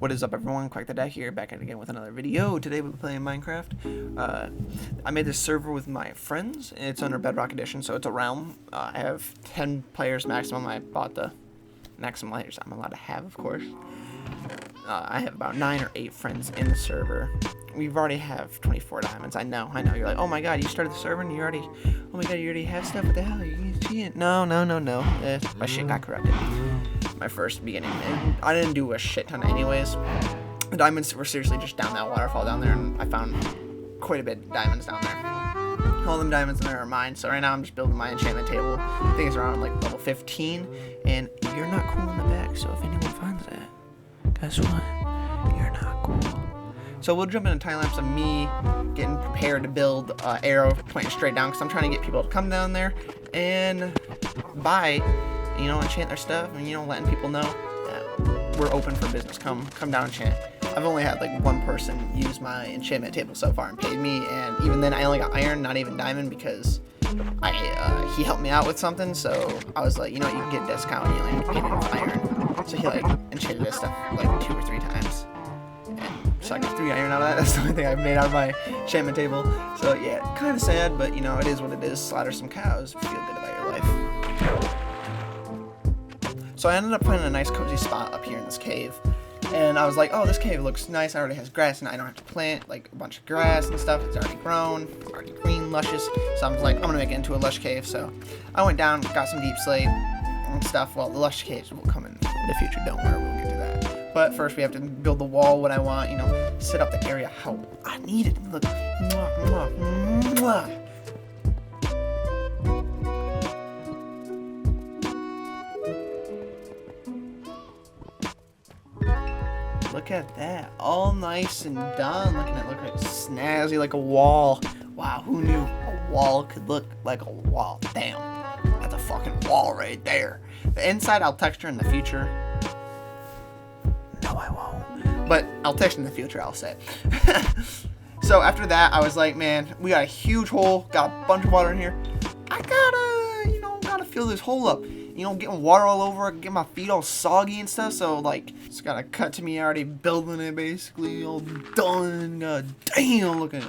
What is up, everyone? Quack the Deck here, back at it again with another video. Today we'll be playing Minecraft. I made this server with my friends. It's under Bedrock Edition, so it's a realm. I have 10 players maximum. I bought the maximum players I'm allowed to have, of course. I have about 9 or 8 friends in the server. We've already have 24 diamonds. I know. You're like, oh my god, you started the server and you already, oh my god, you already have stuff? What the hell? Are you cheating? No. My shit got corrupted. My first beginning. And I didn't do a shit ton anyways. The diamonds were seriously just down that waterfall down there, and I found quite a bit of diamonds down there. All them diamonds in there are mine, so right now I'm just building my enchantment table. I think it's around like level 15, and you're not cool in the back, so if anyone finds that, guess what? You're not cool. So we'll jump into time lapse of me getting prepared to build arrow pointing straight down, because I'm trying to get people to come down there and buy, enchant their stuff, and letting people know that we're open for business. Come down and enchant. I've only had like one person use my enchantment table so far and paid me, and even then I only got iron, not even diamond, because he helped me out with something. So I was like, you can get a discount and you only pay me with iron. So he like enchanted this stuff like 2 or 3 times. So I got 3 iron out of that. That's the only thing I've made out of my enchantment table. So yeah, kind of sad, but it is what it is. Slaughter some cows, feel good about your life. So I ended up finding a nice cozy spot up here in this cave. And I was like, oh, this cave looks nice. It already has grass, and I don't have to plant like a bunch of grass and stuff. It's already grown, already green, luscious. So I was like, I'm gonna make it into a lush cave. So I went down, got some deep slate and stuff. Well, the lush caves will come in the future. Don't worry, we'll get to that. But first, we have to build the wall. What I want, set up the area how I need it. Look, mwah, mwah, mwah. Look at that, all nice and done. Look like snazzy, like a wall. Wow, who knew a wall could look like a wall? Damn, that's a fucking wall right there. The inside I'll texture in the future. No, I won't. But I'll texture in the future, I'll say. So after that, I was like, man, we got a huge hole, got a bunch of water in here. I gotta fill this hole up. Getting water all over, getting my feet all soggy and stuff, so, it's got to cut to me already building it, basically, all done. God damn, looking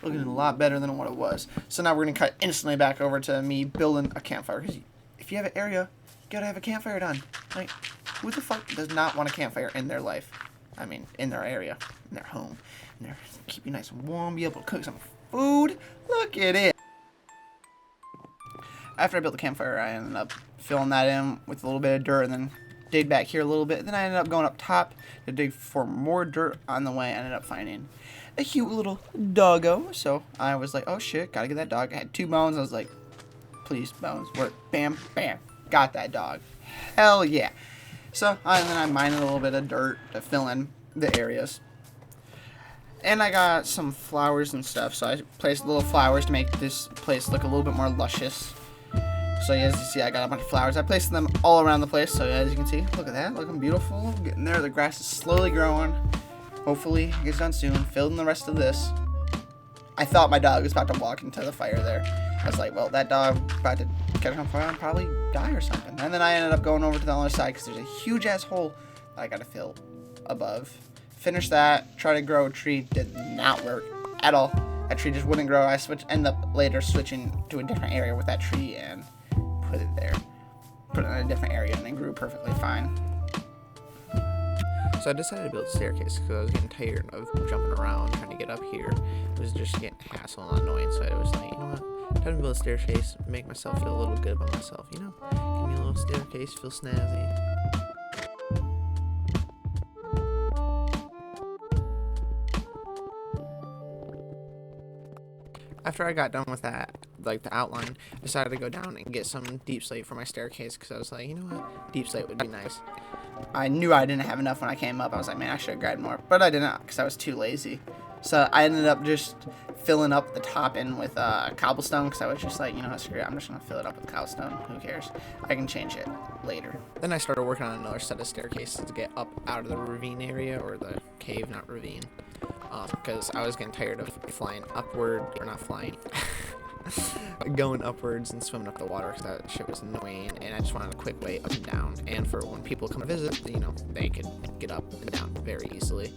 a lot better than what it was. So now we're going to cut instantly back over to me building a campfire, because if you have an area, you got to have a campfire done. Like, who the fuck does not want a campfire in their life? I mean, in their area, in their home, keep you nice and warm, be able to cook some food. Look at it. After I built the campfire, I ended up filling that in with a little bit of dirt and then dig back here a little bit. Then I ended up going up top to dig for more dirt. On the way, I ended up finding a cute little doggo. So I was like, oh shit, gotta get that dog. I had 2 bones. I was like, please, bones, work. Bam, bam. Got that dog. Hell yeah. So and then I mined a little bit of dirt to fill in the areas. And I got some flowers and stuff. So I placed little flowers to make this place look a little bit more luscious. So as you see, I got a bunch of flowers. I placed them all around the place. So as you can see, look at that, looking beautiful. Getting there, the grass is slowly growing. Hopefully it gets done soon. Filled in the rest of this. I thought my dog was about to walk into the fire there. I was like, well, that dog about to catch on fire and probably die or something. And then I ended up going over to the other side because there's a huge ass hole that I got to fill above. Finish that. Try to grow a tree. Did not work at all. That tree just wouldn't grow. I ended up later switching to a different area with that tree and put it there. Put it in a different area, and it grew perfectly fine. So I decided to build a staircase because I was getting tired of jumping around trying to get up here. It was just getting hassle and annoying. So I was like, you know what? Time to build a staircase, make myself feel a little good about myself. Give me a little staircase, feel snazzy. After I got done with that, like the outline, I decided to go down and get some deep slate for my staircase because I was like, you know what, deep slate would be nice. I knew I didn't have enough when I came up. I was like, man, I should have grabbed more, but I didn't because I was too lazy. So I ended up just filling up the top end with cobblestone because I was just like, screw it, I'm just gonna fill it up with cobblestone. Who cares? I can change it later. Then I started working on another set of staircases to get up out of the ravine area, or the cave, not ravine. Because I was getting tired of flying upward, or not flying, going upwards and swimming up the water because that shit was annoying, and I just wanted a quick way up and down, and for when people come to visit, you know, they could get up and down very easily.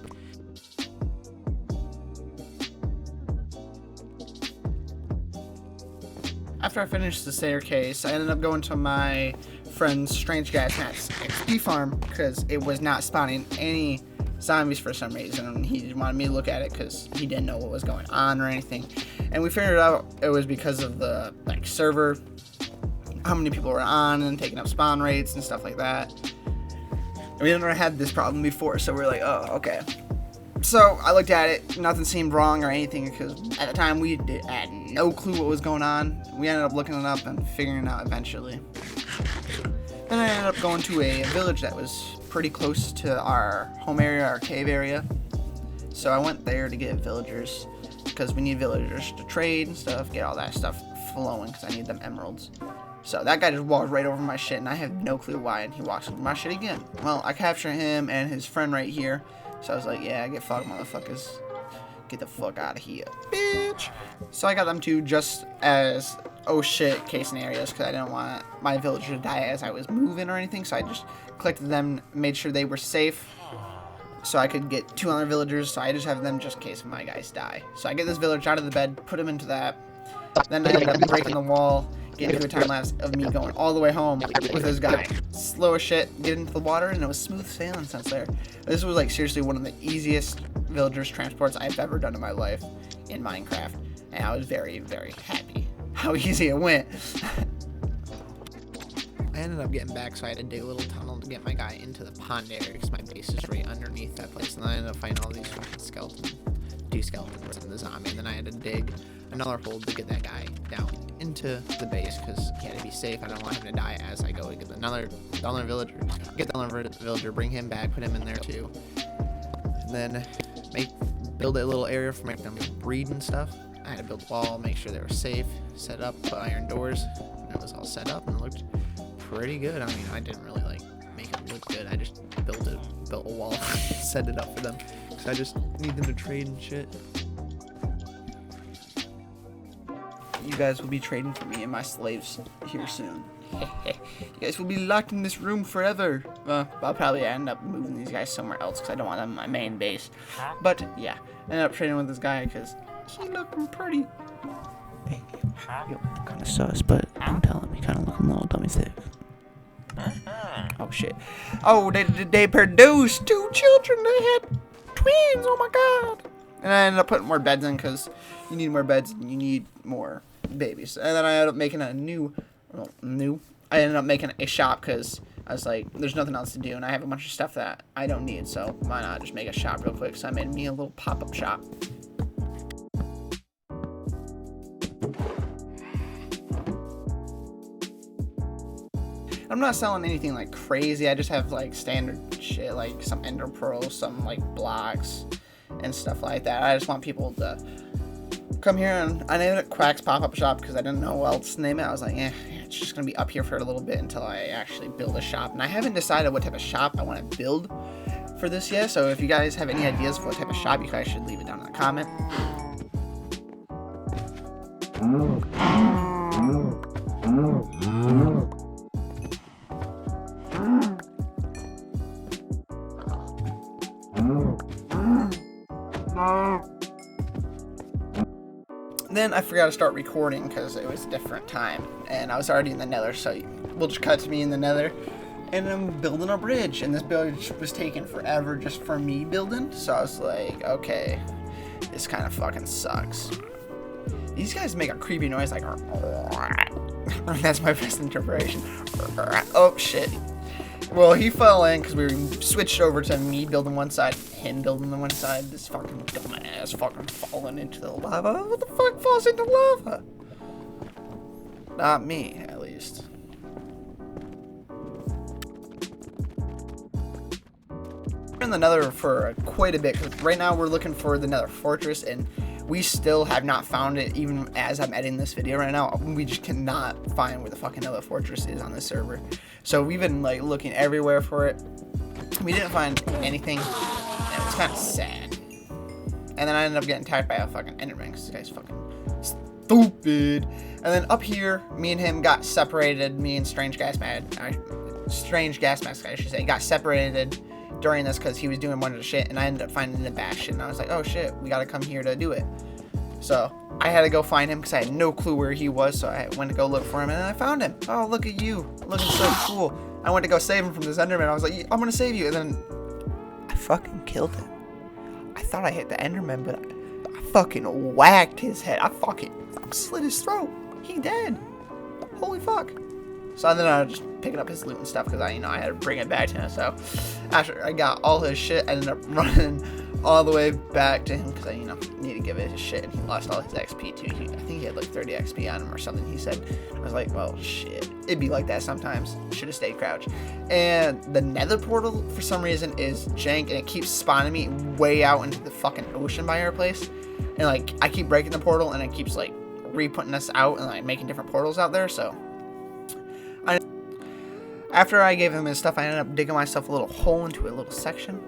After I finished the staircase, I ended up going to my friend's Strange Gas Max XP farm because it was not spawning any zombies for some reason, and he wanted me to look at it because he didn't know what was going on or anything. And we figured out it was because of the server, how many people were on and taking up spawn rates and stuff like that. And we never had this problem before, so we're like, oh, okay. So I looked at it, nothing seemed wrong or anything, because at the time we had no clue what was going on. We ended up looking it up and figuring it out eventually. Then I ended up going to a village that was pretty close to our home area, our cave area. So I went there to get villagers, because we need villagers to trade and stuff, get all that stuff flowing, because I need them emeralds. So that guy just walked right over my shit, and I have no clue why, and he walks over my shit again. Well, I capture him and his friend right here. So I was like, yeah, get fucked, motherfuckers. Get the fuck out of here, bitch. So I got them two just as, oh shit, case scenarios, because I didn't want my villager to die as I was moving or anything. So I just collected them, made sure they were safe, so I could get 200 villagers. So I just have them just in case my guys die. So I get this village out of the bed, put him into that. Then I ended up breaking the wall, get into a time lapse of me going all the way home with this guy. Slow as shit, get into the water, and it was smooth sailing since there. This was like seriously one of the easiest villagers transports I've ever done in my life in Minecraft, and I was very, very happy how easy it went. I ended up getting back, so I had to dig a little tunnel to get my guy into the pond area because my base is right underneath that place, and I ended up finding all these fucking skeletons, 2 skeletons and the zombie, and then I had to dig another hole to get that guy down into the base because he had to be safe. I don't want him to die as I go to get another villager, bring him back, put him in there too, and then build a little area for them to breed and stuff. I had to build a wall, make sure they were safe, set up, put iron doors, and it was all set up and it looked pretty good. I mean, I didn't really make it look good. I just built a wall, set it up for them because I just need them to trade and shit. You guys will be trading for me and my slaves here soon. You guys will be locked in this room forever. I'll probably end up moving these guys somewhere else because I don't want them in my main base. But yeah, I ended up trading with this guy because he looking pretty. Hey, yo, kind of sus, but don't tell him. He kind of looking a little dummy thick. Oh shit. Oh, they produced 2 children. They had twins. Oh my god. And I ended up putting more beds in because you need more beds and you need more babies. And then I ended up making I ended up making a shop because I was like, there's nothing else to do, and I have a bunch of stuff that I don't need, so why not just make a shop real quick? So I made me a little pop-up shop. I'm not selling anything like crazy. I just have like standard shit, like some ender pearls, some like blocks and stuff like that. I just want people to come here, and I named it Quack's Pop-Up Shop because I didn't know what else to name it. I was like, it's just gonna be up here for a little bit until I actually build a shop, and I haven't decided what type of shop I want to build for this yet. So if you guys have any ideas for what type of shop, you guys should leave it down in the comment. Then I forgot to start recording because it was a different time and I was already in the nether, so we'll just cut to me in the nether and I'm building a bridge, and this bridge was taking forever just for me building, so I was like, okay, this kind of fucking sucks. These guys make a creepy noise like that's my best interpretation. Oh shit. Well, he fell in because we switched over to me building one side, him building the one side. This fucking dumbass fucking falling into the lava. What the fuck falls into lava? Not me, at least. We're in the nether for quite a bit, because right now we're looking for the nether fortress, and we still have not found it, even as I'm editing this video right now. We just cannot find where the fucking nether fortress is on this server. So we've been like looking everywhere for it. We didn't find anything, and it was kind of sad. And then I ended up getting attacked by a fucking enderman because this guy's fucking stupid. And then up here, me and him got separated. Me and Strange Gas Mask, I should say, got separated during this because he was doing one of the shit, and I ended up finding the Bastion. And I was like, oh shit, we gotta come here to do it. So I had to go find him because I had no clue where he was. So I went to go look for him, and then I found him. Oh, look at you, looking so cool. I went to go save him from this Enderman. I was like, I'm gonna save you, and then I fucking killed him. I thought I hit the Enderman, but I fucking whacked his head. I slit his throat. He dead. Holy fuck. So then I was just picking up his loot and stuff because I had to bring it back to him. So after I got all his shit, I ended up running all the way back to him because I need to give it his shit, and he lost all his XP too. I think he had like 30 XP on him or something. He said. I was like, well, shit. It'd be like that sometimes. Should have stayed crouched. And the Nether portal for some reason is jank, and it keeps spawning me way out into the fucking ocean by our place. And like I keep breaking the portal, and it keeps like re-putting us out and like making different portals out there. So after I gave him his stuff, I ended up digging myself a little hole into a little section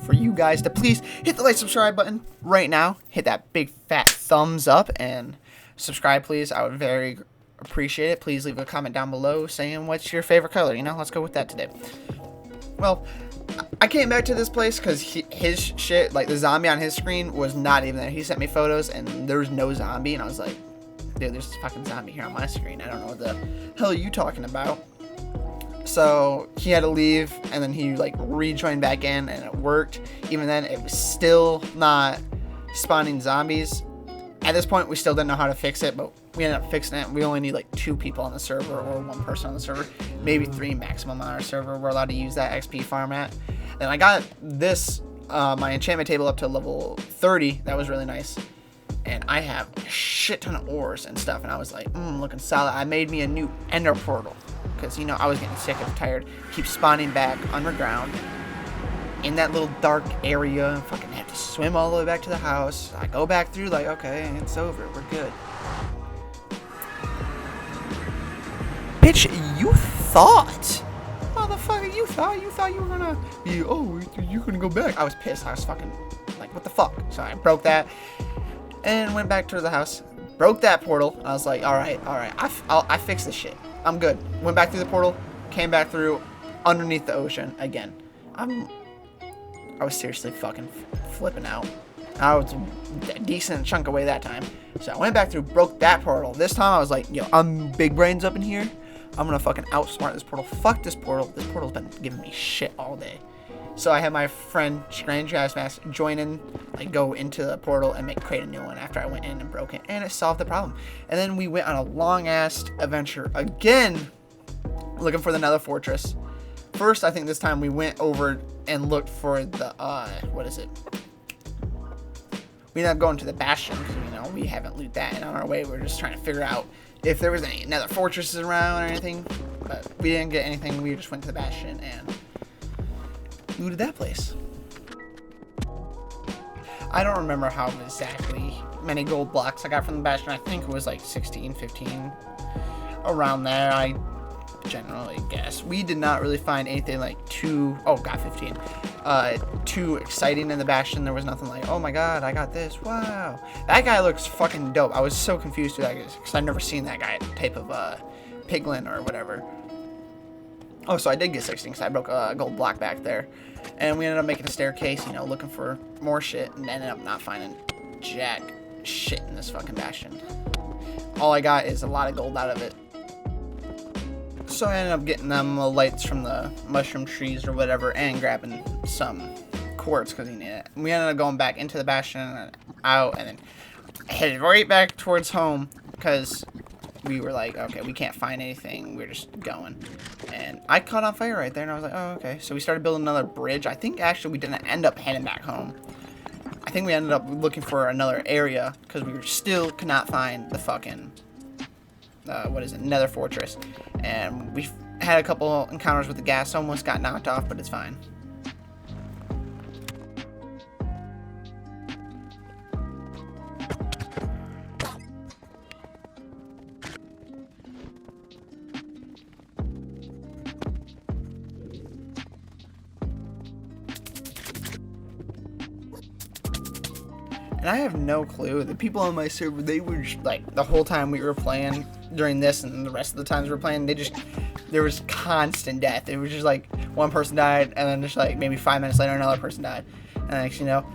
for you guys to please hit the like, subscribe button right now. Hit that big fat thumbs up and subscribe, please. I would very appreciate it. Please leave a comment down below saying what's your favorite color. Let's go with that today. Well, I came back to this place because his shit, like the zombie on his screen, was not even there. He sent me photos and there was no zombie, and I was like, dude, there's a fucking zombie here on my screen. I don't know what the hell are you talking about. So he had to leave, and then he like rejoined back in, and it worked. Even then, it was still not spawning zombies. At this point, we still didn't know how to fix it, but we ended up fixing it. We only need like 2 people on the server, or 1 person on the server, maybe 3 maximum on our server. We're allowed to use that XP farm at. Then I got this, my enchantment table up to level 30. That was really nice. And I have a shit ton of ores and stuff, and I was like, looking solid. I made me a new ender portal because I was getting sick and tired. Keep spawning back underground in that little dark area, and fucking have to swim all the way back to the house. I go back through like, okay, it's over, we're good. Bitch, you thought, motherfucker, you thought you were gonna be, you're gonna go back. I was pissed. I was fucking like, what the fuck? So I broke that and went back to the house, broke that portal. I was like, all right, I fixed this shit. I'm good. Went back through the portal, came back through underneath the ocean again. I was seriously fucking flipping out. I was a decent chunk away that time. So I went back through, broke that portal. This time I was like, yo, I'm big brains up in here. I'm gonna fucking outsmart this portal. Fuck this portal. This portal's been giving me shit all day. So I had my friend Strange Gas Mask join in, like go into the portal and create a new one after I went in and broke it, and it solved the problem. And then we went on a long ass adventure again, looking for the Nether Fortress. First, I think this time we went over and looked for the what is it? We ended up going to the Bastion because we haven't looted that, and on our way we were just trying to figure out if there was any Nether Fortresses around or anything. But we didn't get anything. We just went to the Bastion and looted that place. I don't remember how exactly many gold blocks I got from the Bastion. I think it was like 16, 15, around there. I generally guess. We did not really find anything like too 15. Too exciting in the Bastion. There was nothing like, oh my god, I got this. Wow. That guy looks fucking dope. I was so confused with that guy because I've never seen that guy type of piglin or whatever. Oh, so I did get 16 because I broke a gold block back there. And we ended up making a staircase, looking for more shit, and ended up not finding jack shit in this fucking Bastion. All I got is a lot of gold out of it. So I ended up getting them lights from the mushroom trees or whatever, and grabbing some quartz because he needed it. We ended up going back into the Bastion and out, and then headed right back towards home because we were like, okay, we can't find anything. We're just going. And I caught on fire right there, and I was like, oh, okay. So we started building another bridge. I think actually we didn't end up heading back home. I think we ended up looking for another area because we still could not find the fucking, Nether Fortress. And we had a couple encounters with the gas. Almost got knocked off, but it's fine. And I have no clue. The people on my server, they were just, like, the whole time we were playing during this and the rest of the times we were playing, there was constant death. It was just like one person died, and then just like maybe 5 minutes later another person died, and next thing you know,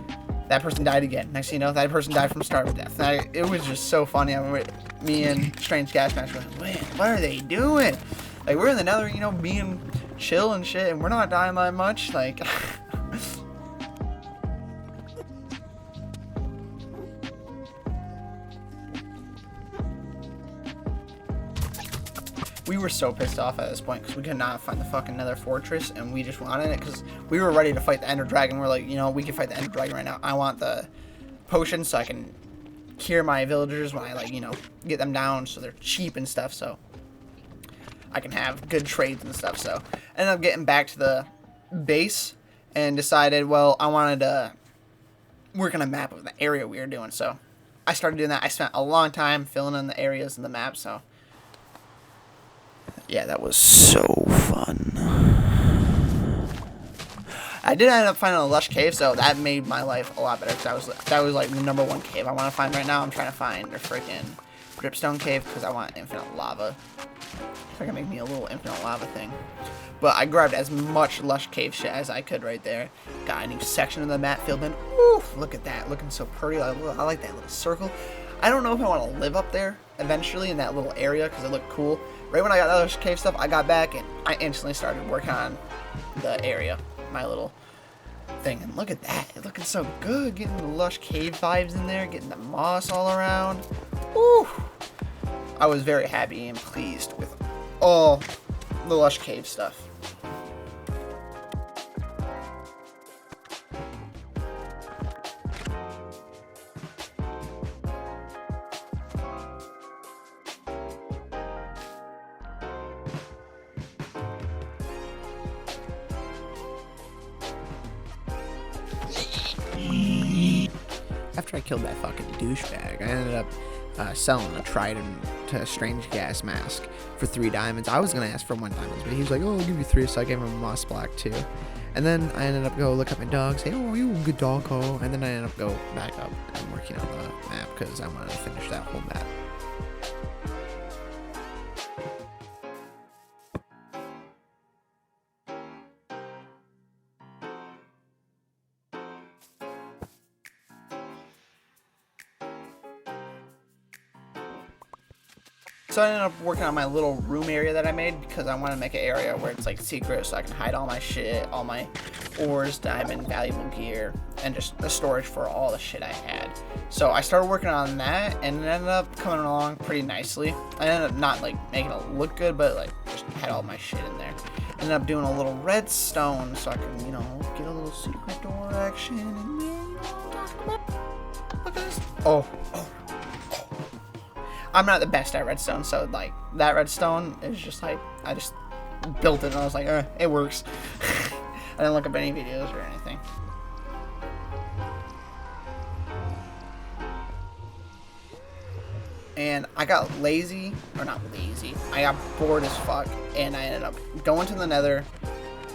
that person died again. Next thing you know, that person died from starving death. It was just so funny. I remember me and Strange Gas Mask were like, man, what are they doing? Like, we're in the nether, you know, being chill and shit, and we're not dying that much. Like, we were so pissed off at this point because we could not find the fucking nether fortress, and we just wanted it because we were ready to fight the ender dragon. We're like, you know, we can fight the ender dragon right now. I want the potion so I can cure my villagers when I, like, you know, get them down so they're cheap and stuff, so I can have good trades and stuff. So I ended up getting back to the base and decided, well, I wanted to work on a map of the area we were doing. So I started doing that. I spent a long time filling in the areas in the map. So yeah, that was so fun. I did end up finding a lush cave, so that made my life a lot better. Cause that was like the #1 cave I want to find right now. I'm trying to find a freaking dripstone cave because I want infinite lava. If I can make me a little infinite lava thing. But I grabbed as much lush cave shit as I could right there. Got a new section of the map filled in. Oof, look at that, looking so pretty. I like that little circle. I don't know if I want to live up there eventually in that little area because it looked cool. Right when I got the lush cave stuff, I got back and I instantly started working on the area, my little thing. And look at that, it's looking so good. Getting the lush cave vibes in there, getting the moss all around. Woo! I was very happy and pleased with all the lush cave stuff. After I killed that fucking douchebag, I ended up selling a trident to a Strange Gas Mask for 3 diamonds. I was gonna ask for 1 diamond, but he was like, "Oh, I'll give you 3," so I gave him a moss block too. And then I ended up go look at my dog, say, "Oh, you a good dog, oh." And then I ended up go back up and working on the map because I wanted to finish that whole map. So I ended up working on my little room area that I made because I want to make an area where it's like secret so I can hide all my shit, all my ores, diamond, valuable gear, and just the storage for all the shit I had. So I started working on that and it ended up coming along pretty nicely. I ended up not like making it look good, but like just had all my shit in there. Ended up doing a little redstone so I can, you know, get a little secret door action. And then, you know what I'm talking about? Look at this. Oh. I'm not the best at redstone, so like that redstone is just like I just built it and I was like, it works. I didn't look up any videos or anything. And I got lazy, or not lazy, I got bored as fuck and I ended up going to the nether.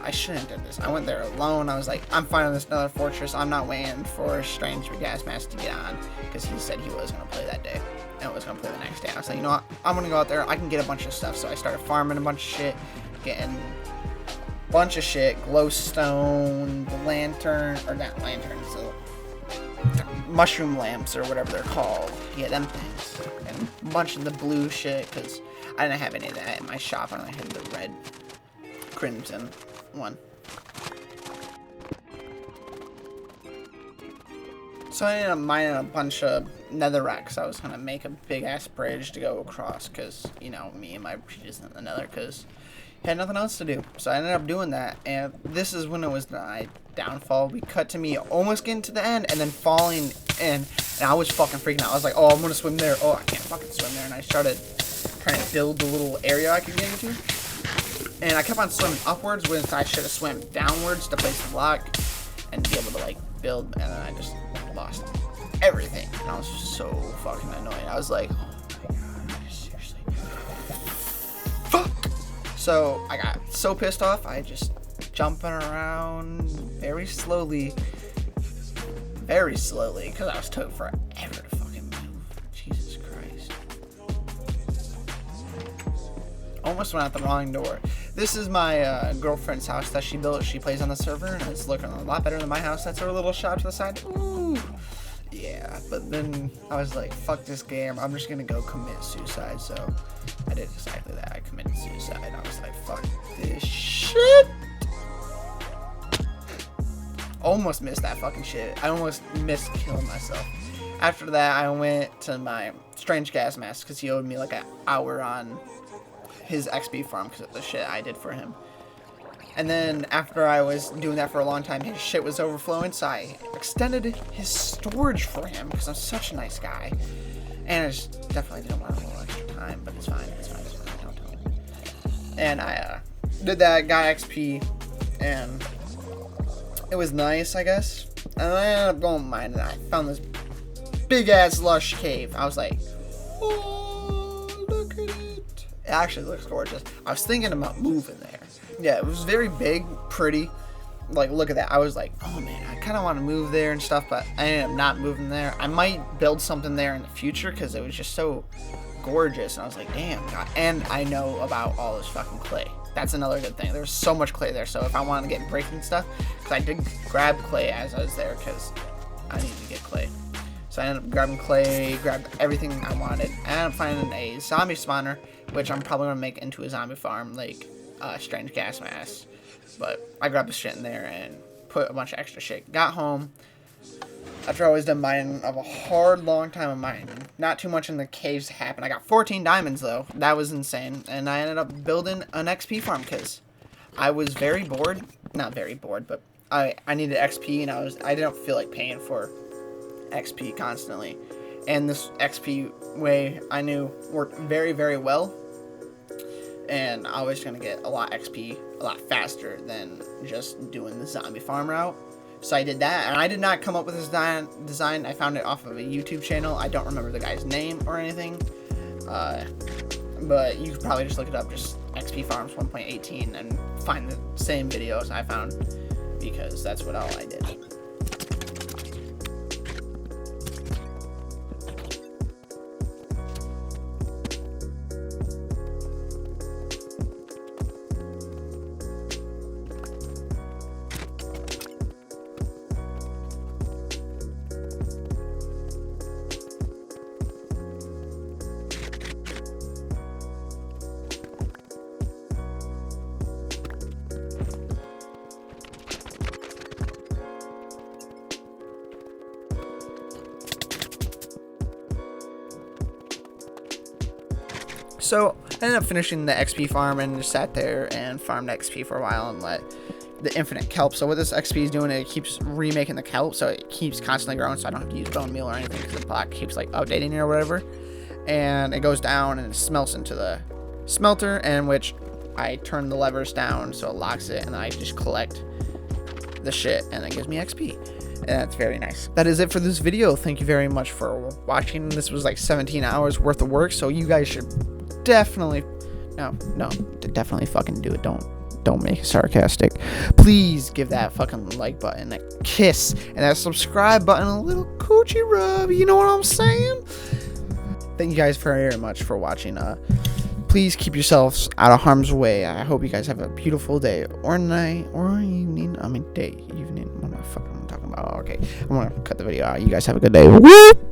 I shouldn't have done this. I went there alone. I was like, I'm finding this nether fortress. I'm not waiting for Strange Gas Mask to get on because he said he was going to play that day. And was gonna play the next day. I was like, you know what? I'm gonna go out there. I can get a bunch of stuff. So I started farming a bunch of shit, getting a bunch of shit, glowstone, the lantern, or not lanterns, so mushroom lamps or whatever they're called. Yeah, them things, and a bunch of the blue shit because I didn't have any of that in my shop. I only had the red, crimson one. So I ended up mining a bunch of netherrack because I was going to make a big-ass bridge to go across because, you know, me and my bridges in the nether because I had nothing else to do. So I ended up doing that, and this is when it was my downfall. We cut to me almost getting to the end and then falling in, and I was fucking freaking out. I was like, oh, I'm going to swim there. Oh, I can't fucking swim there. And I started trying to build the little area I could get into. And I kept on swimming upwards when I should have swam downwards to place the block and be able to, like, build, and then I just lost everything. And I was so fucking annoyed. I was like, oh my god, seriously. Fuck! So I got so pissed off, I just jumping around very slowly, very slowly because I was took forever to fucking move. Jesus Christ. Almost went out the wrong door. This is my girlfriend's house that she built. She plays on the server, and it's looking a lot better than my house. That's her little shop to the side. Ooh. Yeah, but then I was like, fuck this game. I'm just going to go commit suicide. So I did exactly that. I committed suicide. I was like, fuck this shit. Almost missed that fucking shit. I almost missed killing myself. After that, I went to my strange gas mask because he owed me like an hour on his XP farm because of the shit I did for him. And then after I was doing that for a long time, his shit was overflowing, so I extended his storage for him because I'm such a nice guy. And I just definitely didn't want a little extra time, but it's fine. It's fine. It's fine. Don't tell me. And I did that, got XP, and it was nice, I guess. And I ended up going mine, and I found this big ass lush cave. I was like, oh, look at it. It actually looks gorgeous. I was thinking about moving there. Yeah, it was very big, pretty. Like, look at that. I was like, oh man, I kind of want to move there and stuff, but I ended up not moving there. I might build something there in the future because it was just so gorgeous. And I was like, damn. God. And I know about all this fucking clay. That's another good thing. There's so much clay there. So if I wanted to get breaking stuff, because I did grab clay as I was there because I needed to get clay. So I ended up grabbing clay, grabbed everything I wanted. I ended up finding a zombie spawner, which I'm probably going to make into a zombie farm, like strange gas mask. But I grabbed the shit in there and put a bunch of extra shit. Got home after I was done mining of a hard, long time of mining. Not too much in the caves happened. I got 14 diamonds, though. That was insane. And I ended up building an XP farm because I was very bored. Not very bored, but I needed XP, and I didn't feel like paying for XP constantly. And this XP way I knew worked very, very well. And I was going to get a lot XP a lot faster than just doing the zombie farm route. So I did that, and I did not come up with this design. I found it off of a YouTube channel. I don't remember the guy's name or anything. But you could probably just look it up, just XP Farms 1.18, and find the same videos I found, because that's what all I did. So I ended up finishing the XP farm and just sat there and farmed XP for a while and let the infinite kelp. So what this XP is doing, it keeps remaking the kelp, so it keeps constantly growing, so I don't have to use bone meal or anything because the block keeps like updating it or whatever. And it goes down and it smelts into the smelter, in which I turn the levers down so it locks it, and then I just collect the shit and it gives me XP. And that's very nice. That is it for this video. Thank you very much for watching. This was like 17 hours worth of work, so you guys should definitely definitely fucking do it. Don't make it sarcastic. Please give that fucking like button a kiss and that subscribe button a little coochie rub. You know what I'm saying? Thank you guys very much for watching. Please keep yourselves out of harm's way. I hope you guys have a beautiful day or night or evening. I mean day, evening. What the fuck am I talking about? Okay, I'm gonna cut the video out. You guys have a good day. Woo!